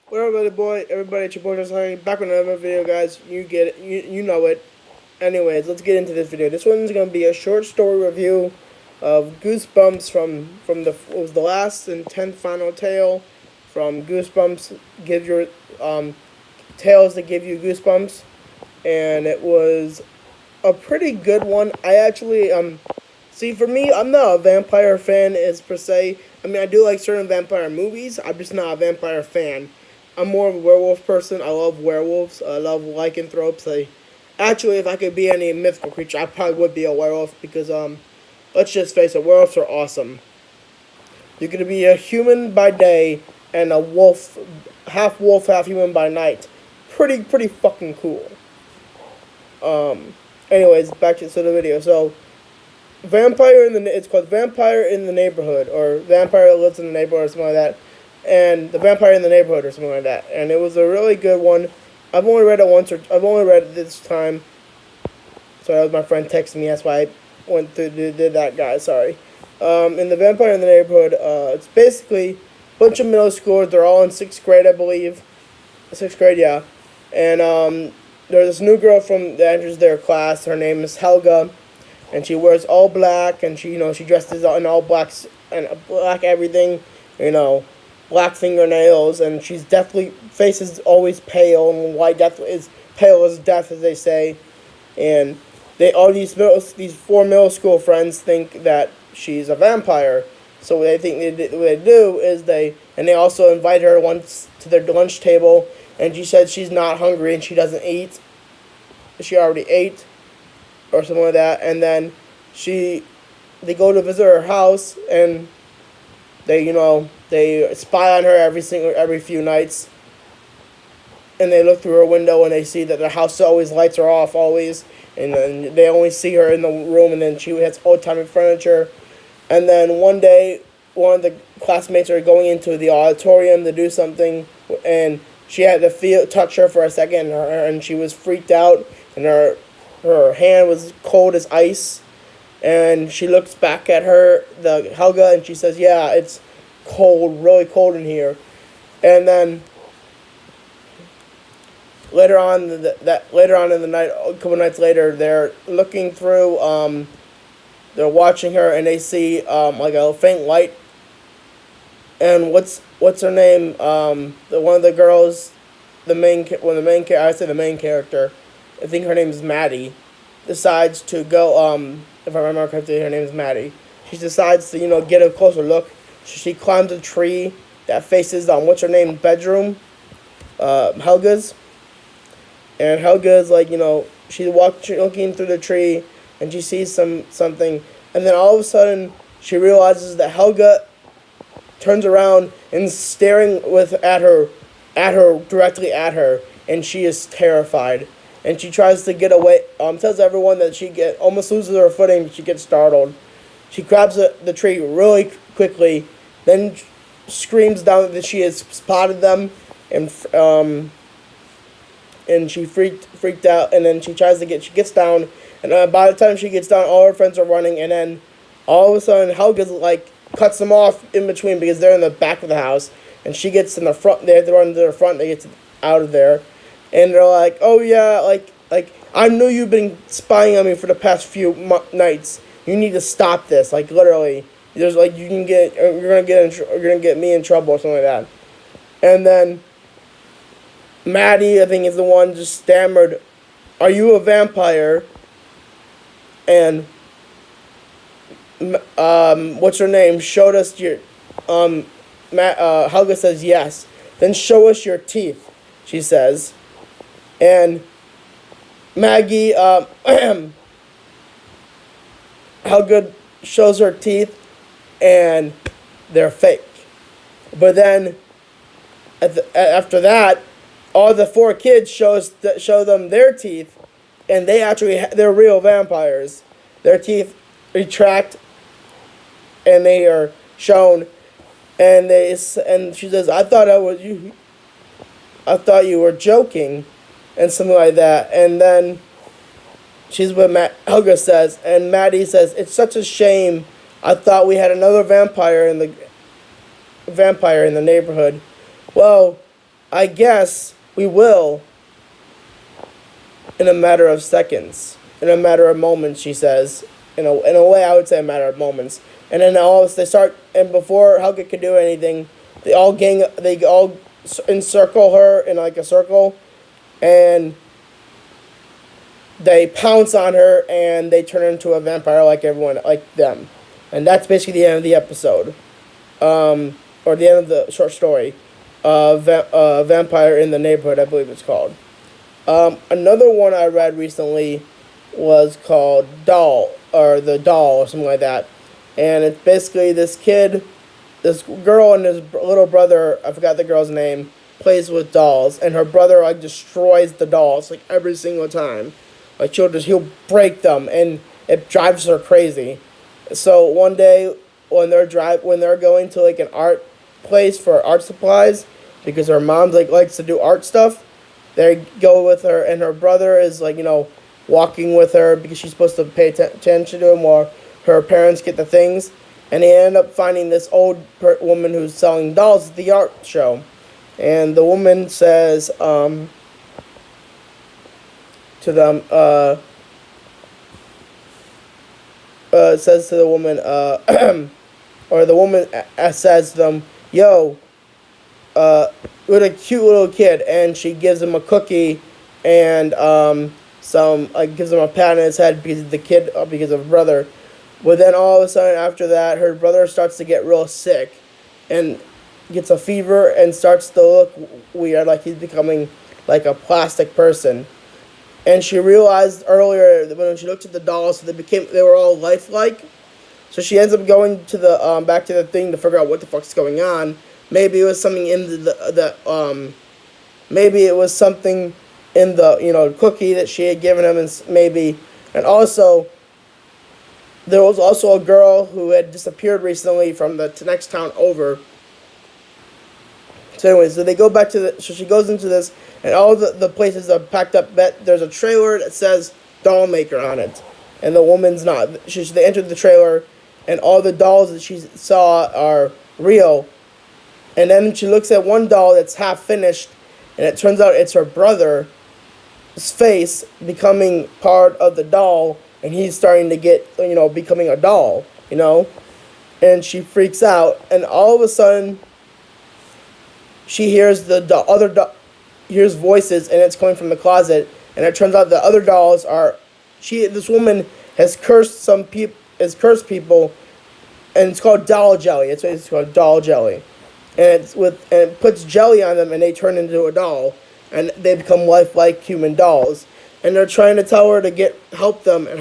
What up, everybody, it's your boy, Sorry, back with another video, guys. You get it, you know it. Anyways, let's get into this video. This one's gonna be a short story review of Goosebumps from the it was the last and 10th final tale from Goosebumps. Give your tales that give you goosebumps, and it was a pretty good one. I actually see, for me, I'm not a vampire fan as per se. I mean, I do like certain vampire movies. I'm just not a vampire fan. I'm more of a werewolf person. I love werewolves. I love lycanthropes. Actually, if I could be any mythical creature, I probably would be a werewolf because let's just face it, werewolves are awesome. You're gonna be a human by day and a wolf, half human by night. Pretty fucking cool. Anyways, back to the video. So, it's called Vampire in the Neighborhood, or Vampire That Lives in the Neighborhood, or something like that, and The Vampire in the Neighborhood, or something like that. And it was a really good one. I've only read it this time. So that was my friend texting me. That's why I went through did that, guy. Sorry. In The Vampire in the Neighborhood, it's basically a bunch of middle schoolers. They're all in sixth grade, I believe. Sixth grade, yeah. And there's this new girl that enters their class. Her name is Helga, and she wears all black, and she dresses in all blacks and black everything, you know, black fingernails, and she's definitely face is always pale, and white definitely is pale as death, as they say, and these four middle school friends think that she's a vampire. So what they do is they also invite her once to their lunch table, and she said she's not hungry and she doesn't eat. She already ate, or something like that, and then they go to visit her house, and they spy on her every few nights, and they look through her window and they see that the house always lights are off always, and then they only see her in the room, and then she has old timey furniture, and then one day one of the classmates are going into the auditorium to do something, and she had to touch her for a second, and she was freaked out, and her hand was cold as ice, and she looks back at the Helga, and she says, "Yeah, it's cold, really cold in here." And then later on in the night, a couple nights later, they're looking through. They're watching her, and they see like a faint light. And what's her name? One of the girls, the main I say the main character, I think her name is Maddie, decides to go, if I remember correctly, her name is Maddie. She decides to, get a closer look. She climbs a tree that faces, what's her name, bedroom, Helga's. And Helga's like, she's looking through the tree, and she sees something. And then all of a sudden, she realizes that Helga turns around and staring directly at her, and she is terrified. And she tries to get away. Tells everyone that almost loses her footing. She gets startled. She grabs the tree really quickly, then screams down that she has spotted them, and she freaked out. And then she gets down, and by the time she gets down, all her friends are running, and then all of a sudden Helga's like cuts them off in between because they're in the back of the house, and she gets in the front. They have to run to the front. They get out of there. And they're like, "Oh yeah, like I knew you've been spying on me for the past few nights. You need to stop this. Like literally, there's like you're gonna get me in trouble or something like that." And then Maddie, I think, is the one just stammered, "Are you a vampire?" And what's her name? Showed us your Helga says yes. Then show us your teeth, she says. And Maggie, Helga shows her teeth, and they're fake. But then, after that, all the four kids show them their teeth, and they're real vampires. Their teeth retract, and they are shown, and she says, "I thought I thought you were joking," and something like that. And then she's what Helga says, and Maddie says, "It's such a shame. I thought we had another vampire in the neighborhood." Well, I guess we will in a matter of seconds, in a matter of moments, she says. In a way, I would say a matter of moments. And then they start, and before Helga can do anything, they all encircle her in like a circle, and they pounce on her, and they turn her into a vampire like everyone, like them. And that's basically the end of the episode, or the end of the short story. Vampire in the Neighborhood, I believe it's called. Another one I read recently was called Doll, or The Doll, or something like that. And it's basically this girl and his little brother, I forgot the girl's name, plays with dolls. And her brother, like, destroys the dolls, like, every single time. Like, he'll break them, and it drives her crazy. So one day, when they're going to, like, an art place for art supplies, because her mom, like, likes to do art stuff, they go with her, and her brother is, like, walking with her because she's supposed to pay attention to him while her parents get the things. And they end up finding this old woman who's selling dolls at the art show. And the woman says to them, says to the woman, or the woman says to them, yo, with a cute little kid, and she gives him a cookie and gives him a pat on his head because because of her brother. But then all of a sudden after that, her brother starts to get real sick and gets a fever and starts to look weird, like he's becoming like a plastic person. And she realized earlier that when she looked at the dolls, they were all lifelike. So she ends up going to the back to the thing to figure out what the fuck's going on. Maybe it was something in maybe it was something in the cookie that she had given him, and also there was also a girl who had disappeared recently from the next town over. So anyways, so they go back so she goes into this, and all the places are packed up. There's a trailer that says doll maker on it, and the woman's not. They entered the trailer, and all the dolls that she saw are real. And then she looks at one doll that's half finished, and it turns out it's her brother's face becoming part of the doll, and he's starting to get, becoming a doll, and she freaks out, and all of a sudden, she hears hears voices, and it's coming from the closet, and it turns out the other dolls this woman has cursed people, and it's called doll jelly. It's called doll jelly. And it puts jelly on them, and they turn into a doll, and they become lifelike human dolls. And they're trying to tell her to help them, and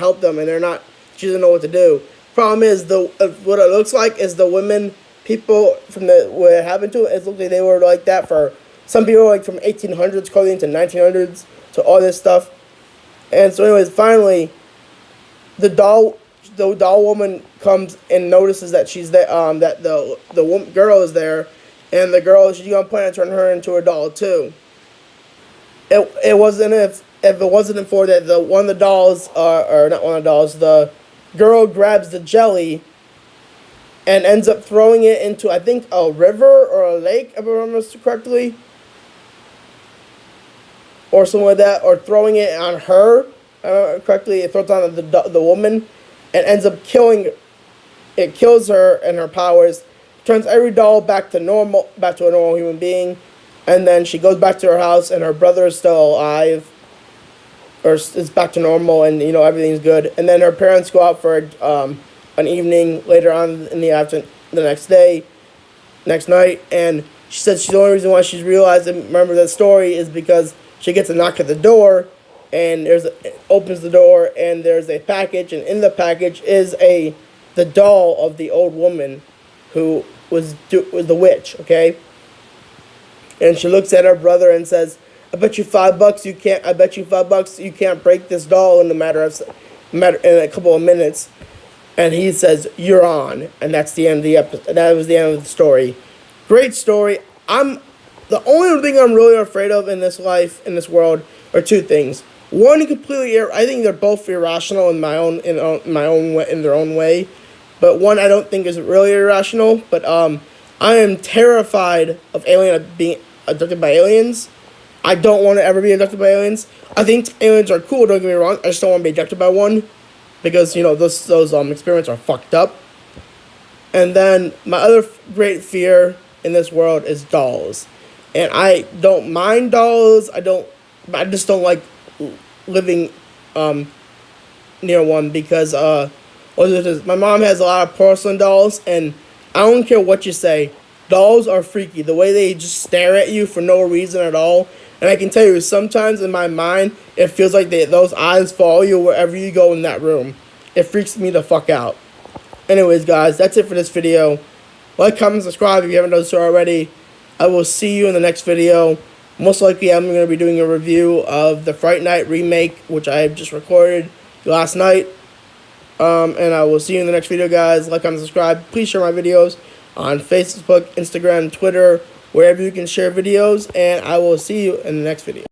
they're not. She doesn't know what to do. Problem is, what it looks like is the women, people from what it happened to, it looks like they were like that for some people, like from 1800s clothing to 1900s to all this stuff. And so, anyways, finally, the doll woman comes and notices that she's there, that the girl is there. And the girl, she's gonna plan to turn her into a doll too. It wasn't if it wasn't for that one of the dolls, or not one of the dolls, the girl grabs the jelly and ends up throwing it into, I think, a river or a lake, if I remember correctly, or something like that, or throwing it on her correctly. It throws on the woman and ends up killing. It kills her and her powers. Turns every doll back to a normal human being, and then she goes back to her house, and her brother is still alive, or is back to normal, and everything's good. And then her parents go out for an evening later on in the afternoon, the next night, and she said the only reason why she's realizing, remember that story, is because she gets a knock at the door, and opens the door, and there's a package, and in the package is the doll of the old woman who was the witch, okay? And she looks at her brother and says, I bet you $5 you can't break this doll in a couple of minutes. And he says, you're on. And that's the end of the episode. That was the end of the story. Great story. The only thing I'm really afraid of in this life, in this world, are two things. One, I think they're both irrational in their own way. But one I don't think is really irrational. But I am terrified of abducted by aliens. I don't want to ever be abducted by aliens. I think aliens are cool, don't get me wrong. I just don't want to be abducted by one. Because, you know, those experiments are fucked up. And then my other great fear in this world is dolls. And I don't mind dolls. I just don't like living near one because my mom has a lot of porcelain dolls, and I don't care what you say, dolls are freaky. The way they just stare at you for no reason at all. And I can tell you, sometimes in my mind, it feels like those eyes follow you wherever you go in that room. It freaks me the fuck out. Anyways, guys, that's it for this video. Like, comment, subscribe if you haven't done so already. I will see you in the next video. Most likely, I'm going to be doing a review of the Fright Night remake, which I just recorded last night. And I will see you in the next video, guys. Like, comment, subscribe. Please share my videos on Facebook, Instagram, Twitter, wherever you can share videos. And I will see you in the next video.